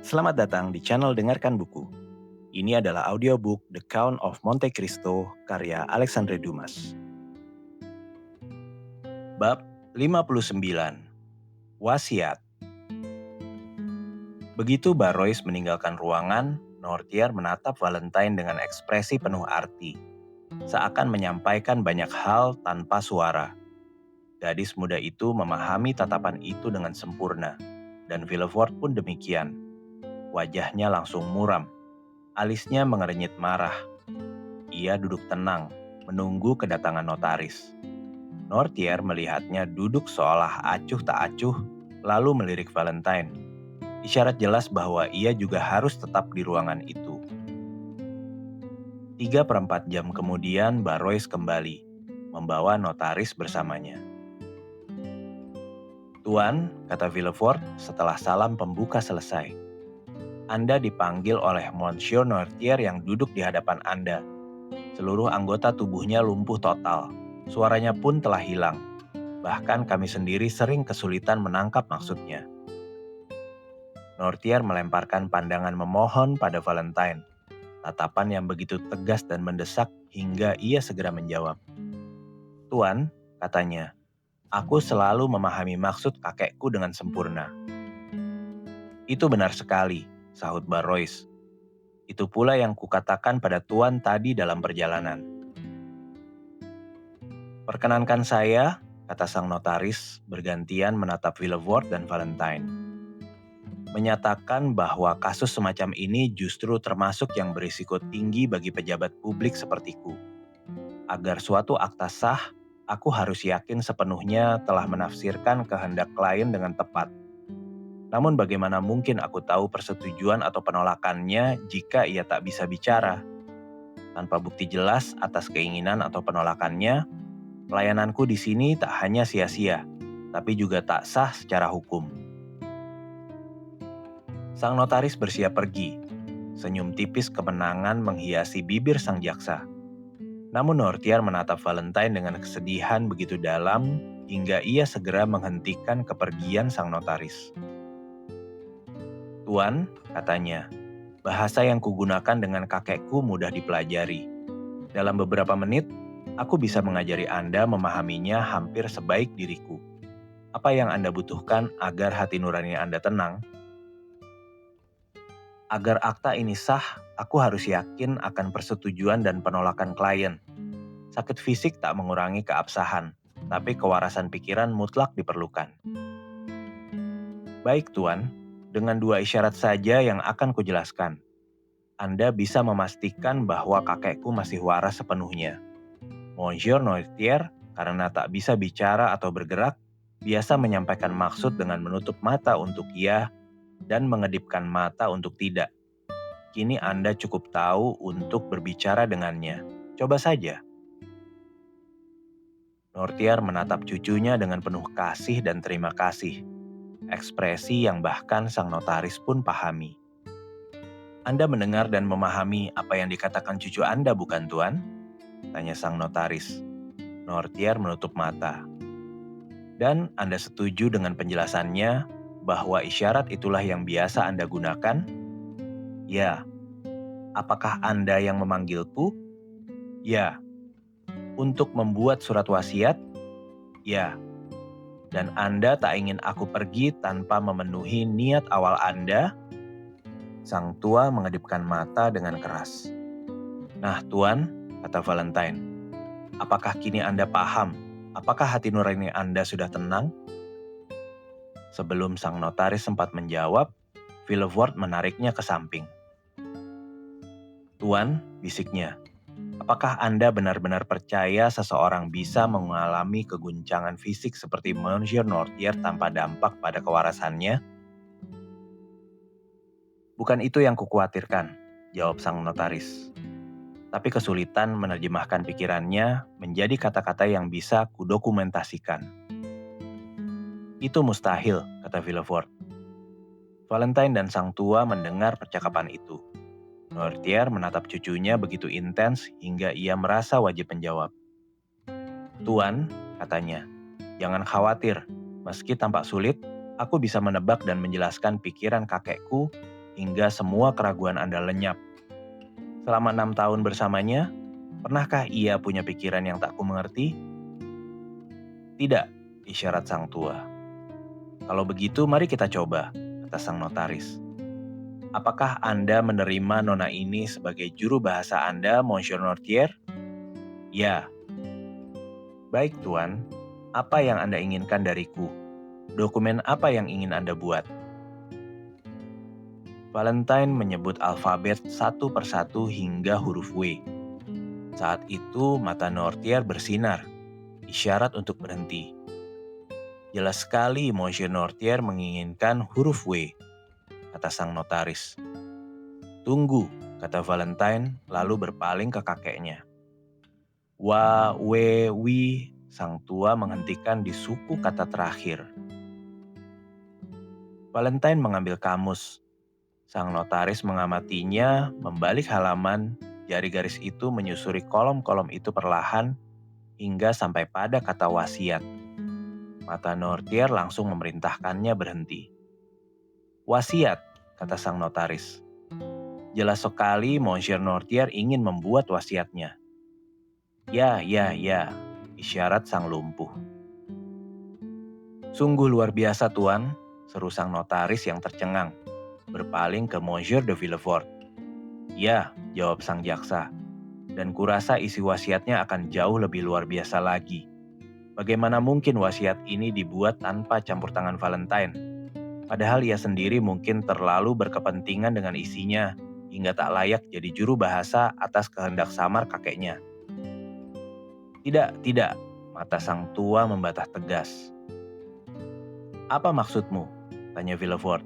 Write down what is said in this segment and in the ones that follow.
Selamat datang di channel Dengarkan Buku. Ini adalah audiobook The Count of Monte Cristo karya Alexandre Dumas. Bab 59. Wasiat. Begitu Barrois meninggalkan ruangan, Nortier menatap Valentine dengan ekspresi penuh arti, seakan menyampaikan banyak hal tanpa suara. Gadis muda itu memahami tatapan itu dengan sempurna, dan Villefort pun demikian. Wajahnya langsung muram, alisnya mengernyit marah. Ia duduk tenang, menunggu kedatangan notaris. Nortier melihatnya duduk seolah acuh tak acuh, lalu melirik Valentine. Isyarat jelas bahwa ia juga harus tetap di ruangan itu. 3/4 jam kemudian Barrois kembali, membawa notaris bersamanya. "Tuan," kata Villefort setelah salam pembuka selesai. "Anda dipanggil oleh Monsieur Nortier yang duduk di hadapan Anda." Seluruh anggota tubuhnya lumpuh total. Suaranya pun telah hilang. Bahkan kami sendiri sering kesulitan menangkap maksudnya. Nortier melemparkan pandangan memohon pada Valentine. Tatapan yang begitu tegas dan mendesak hingga ia segera menjawab. "Tuan," katanya, "aku selalu memahami maksud kakekku dengan sempurna." "Itu benar sekali," sahut Barrois. "Itu pula yang kukatakan pada Tuan tadi dalam perjalanan." "Perkenankan saya," kata sang notaris, bergantian menatap Villefort dan Valentine, "menyatakan bahwa kasus semacam ini justru termasuk yang berisiko tinggi bagi pejabat publik sepertiku. Agar suatu akta sah, aku harus yakin sepenuhnya telah menafsirkan kehendak klien dengan tepat. Namun bagaimana mungkin aku tahu persetujuan atau penolakannya jika ia tak bisa bicara? Tanpa bukti jelas atas keinginan atau penolakannya, pelayananku di sini tak hanya sia-sia, tapi juga tak sah secara hukum." Sang notaris bersiap pergi. Senyum tipis kemenangan menghiasi bibir sang jaksa. Namun Nortier menatap Valentine dengan kesedihan begitu dalam hingga ia segera menghentikan kepergian sang notaris. "Tuan," katanya, "bahasa yang kugunakan dengan kakekku mudah dipelajari. Dalam beberapa menit, aku bisa mengajari Anda memahaminya hampir sebaik diriku. Apa yang Anda butuhkan agar hati nurani Anda tenang? Agar akta ini sah, aku harus yakin akan persetujuan dan penolakan klien. Sakit fisik tak mengurangi keabsahan, tapi kewarasan pikiran mutlak diperlukan." "Baik, Tuan, dengan 2 isyarat saja yang akan kujelaskan. Anda bisa memastikan bahwa kakekku masih waras sepenuhnya. Monsieur Noirtier, karena tak bisa bicara atau bergerak, biasa menyampaikan maksud dengan menutup mata untuk iya dan mengedipkan mata untuk tidak. Kini Anda cukup tahu untuk berbicara dengannya. Coba saja." Nortier menatap cucunya dengan penuh kasih dan terima kasih. Ekspresi yang bahkan sang notaris pun pahami. "Anda mendengar dan memahami apa yang dikatakan cucu Anda, bukan, Tuan?" tanya sang notaris. Nortier menutup mata. "Dan Anda setuju dengan penjelasannya bahwa isyarat itulah yang biasa Anda gunakan?" "Ya." "Apakah Anda yang memanggilku?" "Ya." "Untuk membuat surat wasiat?" "Ya." "Dan Anda tak ingin aku pergi tanpa memenuhi niat awal Anda?" Sang tua mengedipkan mata dengan keras. "Nah, Tuan," kata Valentine, "apakah kini Anda paham? Apakah hati nurani Anda sudah tenang?" Sebelum sang notaris sempat menjawab, Villefort menariknya ke samping. "Tuan," bisiknya, "apakah Anda benar-benar percaya seseorang bisa mengalami keguncangan fisik seperti Monsieur Nortier tanpa dampak pada kewarasannya?" "Bukan itu yang kukhawatirkan," jawab sang notaris. "Tapi kesulitan menerjemahkan pikirannya menjadi kata-kata yang bisa kudokumentasikan." "Itu mustahil," kata Villefort. Valentine dan sang tua mendengar percakapan itu. Nortier menatap cucunya begitu intens hingga ia merasa wajib menjawab. "Tuan," katanya, "jangan khawatir. Meski tampak sulit, Aku bisa menebak dan menjelaskan pikiran kakekku hingga semua keraguan Anda lenyap. Selama 6 tahun bersamanya, pernahkah ia punya pikiran yang tak kumengerti? Tidak, isyarat sang tua. Kalau begitu mari kita coba, kata sang notaris. Apakah Anda menerima nona ini sebagai juru bahasa Anda, Monsieur Nortier? Ya. Baik tuan, apa yang Anda inginkan dariku? Dokumen apa yang ingin Anda buat? Valentine menyebut alfabet satu persatu hingga huruf W. Saat itu mata Nortier bersinar, isyarat untuk berhenti. Jelas sekali Monsieur Nortier menginginkan huruf W, kata sang notaris. Tunggu, kata Valentine lalu berpaling ke kakeknya. Wa, we, wi, sang tua menghentikan di suku kata terakhir. Valentine mengambil kamus. Sang notaris mengamatinya, membalik halaman, jari garis itu menyusuri kolom-kolom itu perlahan, hingga sampai pada kata wasiat. Mata Nortier langsung memerintahkannya berhenti. Wasiat, kata sang notaris. Jelas sekali Monsieur Nortier ingin membuat wasiatnya. Ya, isyarat sang lumpuh. Sungguh luar biasa tuan, seru sang notaris yang tercengang, berpaling ke Monsieur de Villefort. Ya, jawab sang jaksa, dan kurasa isi wasiatnya akan jauh lebih luar biasa lagi. Bagaimana mungkin wasiat ini dibuat tanpa campur tangan Valentine? Padahal ia sendiri mungkin terlalu berkepentingan dengan isinya, hingga tak layak jadi juru bahasa atas kehendak samar kakeknya. Tidak, mata sang tua membatah tegas. Apa maksudmu? Tanya Villefort.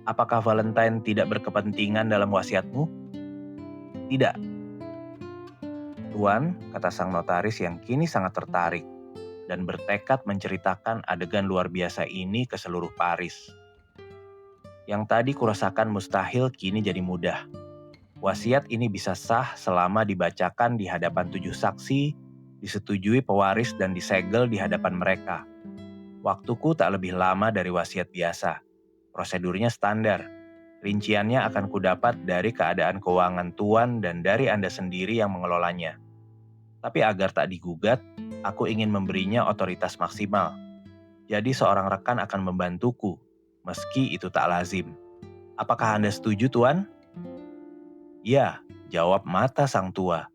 Apakah Valentine tidak berkepentingan dalam wasiatmu? Tidak. Tuan, kata sang notaris yang kini sangat tertarik, dan bertekad menceritakan adegan luar biasa ini ke seluruh Paris. Yang tadi kurasakan mustahil kini jadi mudah. Wasiat ini bisa sah selama dibacakan di hadapan 7 saksi, disetujui pewaris dan disegel di hadapan mereka. Waktuku tak lebih lama dari wasiat biasa. Prosedurnya standar. Rinciannya akan kudapat dari keadaan keuangan tuan dan dari Anda sendiri yang mengelolanya. Tapi agar tak digugat, aku ingin memberinya otoritas maksimal. Jadi seorang rekan akan membantuku, meski itu tak lazim. Apakah Anda setuju, tuan? Ya, jawab mata sang tua.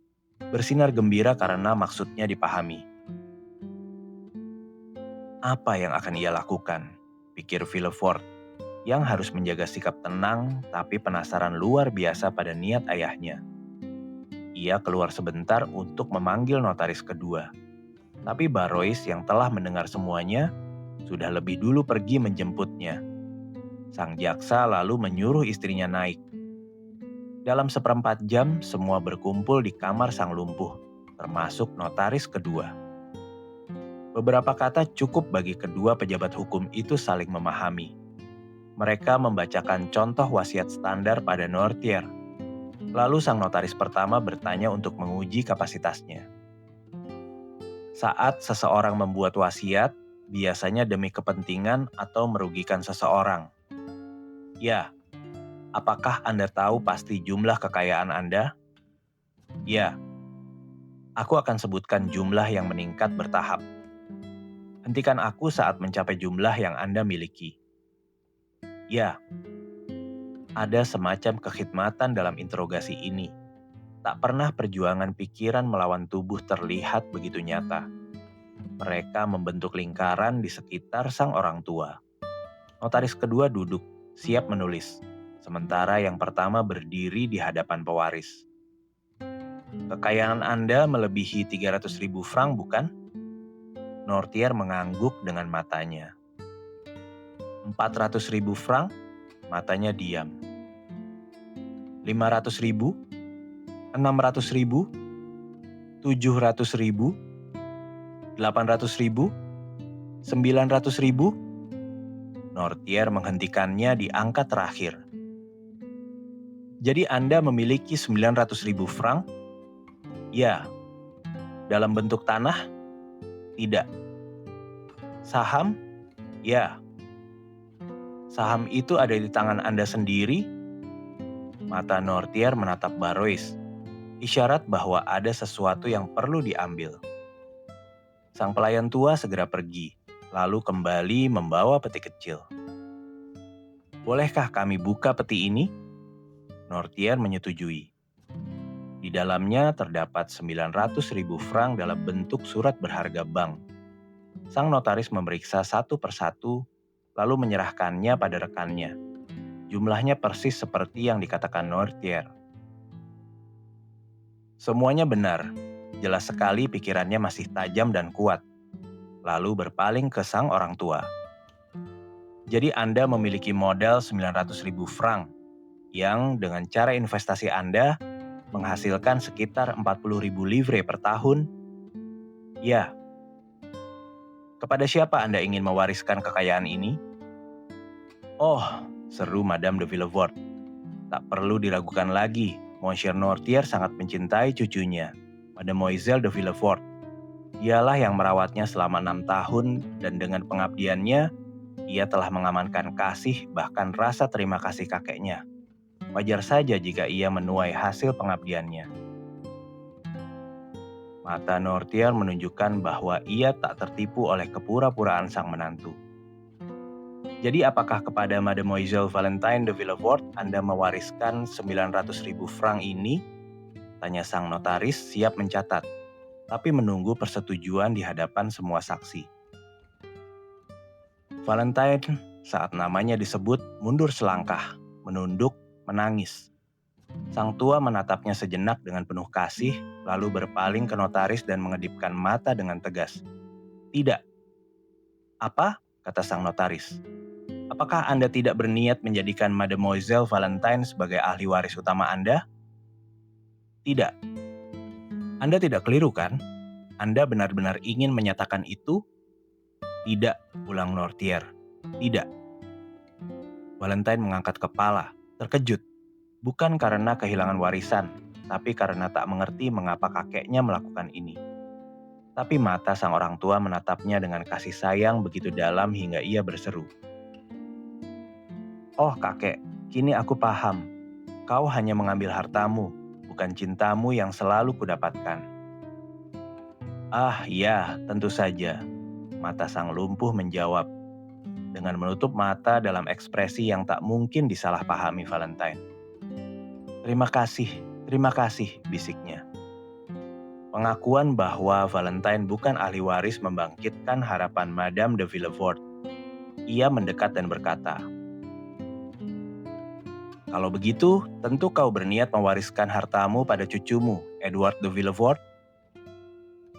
Bersinar gembira karena maksudnya dipahami. Apa yang akan ia lakukan? Pikir Villefort, yang harus menjaga sikap tenang tapi penasaran luar biasa pada niat ayahnya. Ia keluar sebentar untuk memanggil notaris kedua. Tapi Barois yang telah mendengar semuanya, sudah lebih dulu pergi menjemputnya. Sang jaksa lalu menyuruh istrinya naik. Dalam 1/4 jam, semua berkumpul di kamar sang lumpuh, termasuk notaris kedua. Beberapa kata cukup bagi kedua pejabat hukum itu saling memahami. Mereka membacakan contoh wasiat standar pada Nortier. Lalu sang notaris pertama bertanya untuk menguji kapasitasnya. Saat seseorang membuat wasiat, biasanya demi kepentingan atau merugikan seseorang. Ya, apakah Anda tahu pasti jumlah kekayaan Anda? Ya, aku akan sebutkan jumlah yang meningkat bertahap. Hentikan aku saat mencapai jumlah yang Anda miliki. Ya, ada semacam kekhidmatan dalam interogasi ini. Tak pernah perjuangan pikiran melawan tubuh terlihat begitu nyata. Mereka membentuk lingkaran di sekitar sang orang tua. Notaris kedua duduk, siap menulis, sementara yang pertama berdiri di hadapan pewaris. Kekayaan Anda melebihi 300.000 franc, bukan? Nortier mengangguk dengan matanya. 400.000 franc? Matanya diam. 500.000? 600.000? 700.000? 800.000? 900.000? Nortier menghentikannya di angka terakhir. Jadi Anda memiliki 900.000 franc? Ya. Dalam bentuk tanah? Tidak. Saham? Ya. Saham itu ada di tangan Anda sendiri? Mata Nortier menatap Barrois, isyarat bahwa ada sesuatu yang perlu diambil. Sang pelayan tua segera pergi, lalu kembali membawa peti kecil. Bolehkah kami buka peti ini? Nortier menyetujui. Di dalamnya terdapat 900.000 franc dalam bentuk surat berharga bank. Sang notaris memeriksa satu persatu, lalu menyerahkannya pada rekannya. Jumlahnya persis seperti yang dikatakan Nortier. Semuanya benar. Jelas sekali pikirannya masih tajam dan kuat. Lalu berpaling ke sang orang tua. Jadi Anda memiliki modal 900.000 franc yang dengan cara investasi Anda menghasilkan sekitar 40.000 livre per tahun? Ya. Kepada siapa Anda ingin mewariskan kekayaan ini? Oh, seru Madame de Villefort. Tak perlu diragukan lagi, Monsieur Nortier sangat mencintai cucunya, Mademoiselle de Villefort. Dialah yang merawatnya selama 6 tahun dan dengan pengabdiannya, ia telah mengamankan kasih bahkan rasa terima kasih kakeknya. Wajar saja jika ia menuai hasil pengabdiannya. Mata Nortier menunjukkan bahwa ia tak tertipu oleh kepura-puraan sang menantu. Jadi apakah kepada Mademoiselle Valentine de Villefort Anda mewariskan 900.000 franc ini? Tanya sang notaris siap mencatat, tapi menunggu persetujuan di hadapan semua saksi. Valentine, saat namanya disebut, mundur selangkah, menunduk, menangis. Sang tua menatapnya sejenak dengan penuh kasih, lalu berpaling ke notaris dan mengedipkan mata dengan tegas. Tidak. Apa? Kata sang notaris. Apakah Anda tidak berniat menjadikan Mademoiselle Valentine sebagai ahli waris utama Anda? Tidak. Anda tidak keliru kan? Anda benar-benar ingin menyatakan itu? Tidak, ulang Nortier. Tidak. Valentine mengangkat kepala, terkejut. Bukan karena kehilangan warisan, tapi karena tak mengerti mengapa kakeknya melakukan ini. Tapi mata sang orang tua menatapnya dengan kasih sayang begitu dalam hingga ia berseru. Oh kakek, kini aku paham. Kau hanya mengambil hartamu, bukan cintamu yang selalu kudapatkan. Ah ya, tentu saja. Mata sang lumpuh menjawab, dengan menutup mata dalam ekspresi yang tak mungkin disalahpahami Valentine. Terima kasih, bisiknya. Pengakuan bahwa Valentine bukan ahli waris membangkitkan harapan Madame de Villefort. Ia mendekat dan berkata, kalau begitu, tentu kau berniat mewariskan hartamu pada cucumu, Edward de Villefort?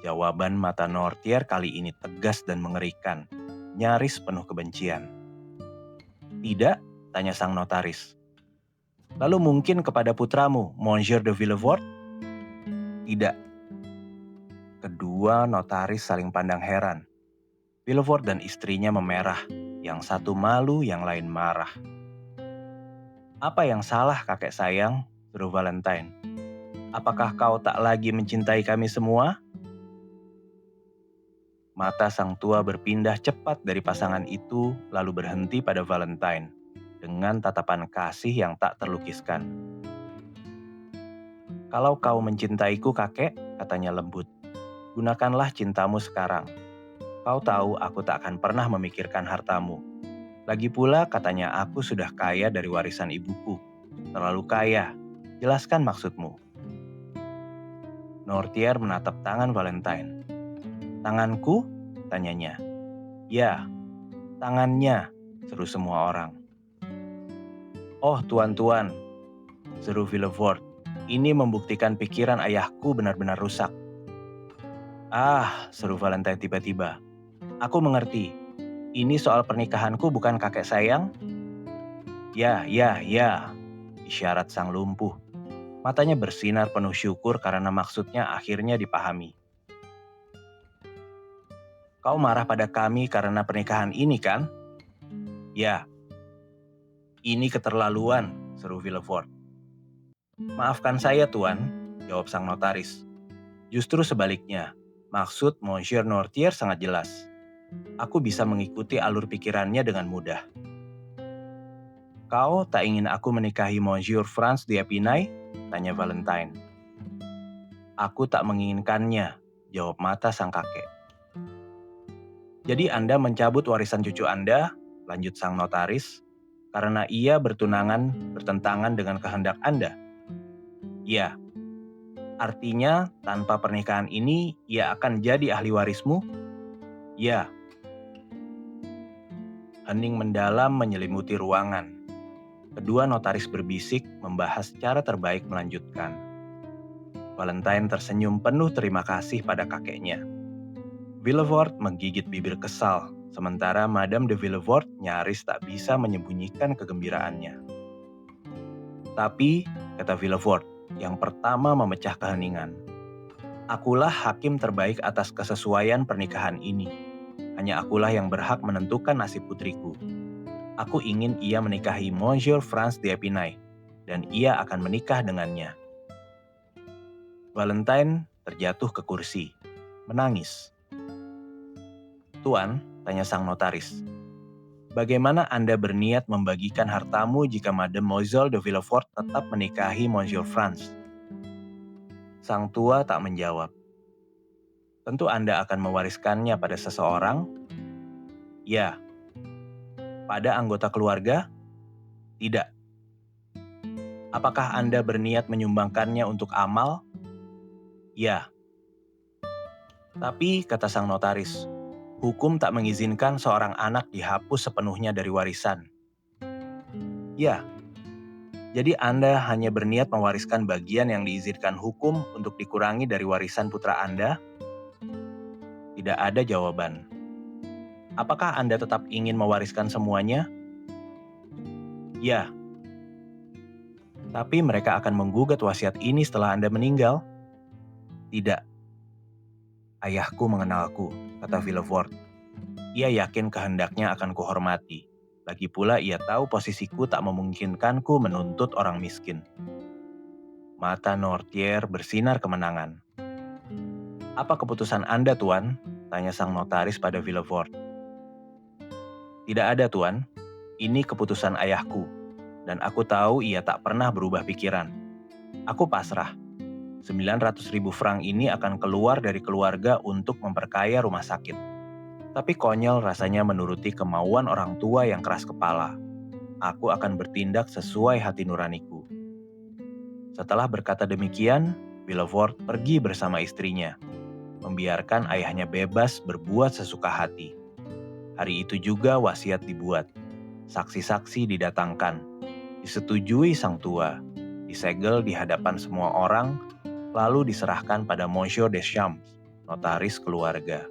Jawaban mata Nortier kali ini tegas dan mengerikan, nyaris penuh kebencian. Tidak, tanya sang notaris. Lalu mungkin kepada putramu, Monsieur de Villefort? Tidak. Kedua notaris saling pandang heran. Villefort dan istrinya memerah, yang satu malu, yang lain marah. Apa yang salah kakek sayang? Seru Valentine. Apakah kau tak lagi mencintai kami semua? Mata sang tua berpindah cepat dari pasangan itu lalu berhenti pada Valentine dengan tatapan kasih yang tak terlukiskan. Kalau kau mencintaiku kakek, katanya lembut, gunakanlah cintamu sekarang. Kau tahu aku tak akan pernah memikirkan hartamu. Lagi pula katanya aku sudah kaya dari warisan ibuku. Terlalu kaya. Jelaskan maksudmu. Nortier menatap tangan Valentine. Tanganku? Tanyanya. Ya, tangannya, seru semua orang. Oh tuan-tuan, seru Villefort. Ini membuktikan pikiran ayahku benar-benar rusak. Ah, seru Valentine tiba-tiba. Aku mengerti. Ini soal pernikahanku bukan kakek sayang? Ya, isyarat sang lumpuh. Matanya bersinar penuh syukur karena maksudnya akhirnya dipahami. Kau marah pada kami karena pernikahan ini kan? Ya. Ini keterlaluan, seru Villefort. Maafkan saya tuan, jawab sang notaris. Justru sebaliknya, maksud Monsieur Nortier sangat jelas. Aku bisa mengikuti alur pikirannya dengan mudah. Kau tak ingin aku menikahi Monsieur Franz d'Épinay? Tanya Valentine. Aku tak menginginkannya, jawab mata sang kakek. Jadi Anda mencabut warisan cucu Anda, lanjut sang notaris, karena ia bertentangan dengan kehendak Anda. Ya, artinya tanpa pernikahan ini ia akan jadi ahli warismu? Ya. Hening mendalam menyelimuti ruangan. Kedua notaris berbisik membahas cara terbaik melanjutkan. Valentine tersenyum penuh terima kasih pada kakeknya. Villefort menggigit bibir kesal, sementara Madame de Villefort nyaris tak bisa menyembunyikan kegembiraannya. Tapi, kata Villefort, yang pertama memecah keheningan. Akulah hakim terbaik atas kesesuaian pernikahan ini. Hanya akulah yang berhak menentukan nasib putriku. Aku ingin ia menikahi Monsieur Franz d'Épinay, dan ia akan menikah dengannya. Valentine terjatuh ke kursi, menangis. Tuan, tanya sang notaris, bagaimana Anda berniat membagikan hartamu jika Mademoiselle de Villefort tetap menikahi Monsieur Franz? Sang tua tak menjawab. Tentu Anda akan mewariskannya pada seseorang? Ya. Pada anggota keluarga? Tidak. Apakah Anda berniat menyumbangkannya untuk amal? Ya. Tapi, kata sang notaris, hukum tak mengizinkan seorang anak dihapus sepenuhnya dari warisan. Ya. Jadi Anda hanya berniat mewariskan bagian yang diizinkan hukum untuk dikurangi dari warisan putra Anda? Tidak ada jawaban. Apakah Anda tetap ingin mewariskan semuanya? Ya. Tapi mereka akan menggugat wasiat ini setelah Anda meninggal? Tidak. Ayahku mengenalku, kata Villefort. Ia yakin kehendaknya akan kuhormati. Lagi pula ia tahu posisiku tak memungkinkanku menuntut orang miskin. Mata Noirtier bersinar kemenangan. Apa keputusan Anda, Tuan? Tanya sang notaris pada Villefort. Tidak ada, Tuan. Ini keputusan ayahku. Dan aku tahu ia tak pernah berubah pikiran. Aku pasrah. 900.000 franc ini akan keluar dari keluarga untuk memperkaya rumah sakit. Tapi konyol rasanya menuruti kemauan orang tua yang keras kepala. Aku akan bertindak sesuai hati nuraniku. Setelah berkata demikian, Villefort pergi bersama istrinya, membiarkan ayahnya bebas berbuat sesuka hati. Hari itu juga wasiat dibuat. Saksi-saksi didatangkan. Disetujui sang tua. Disegel di hadapan semua orang, lalu diserahkan pada Monsieur Deschamps, notaris keluarga.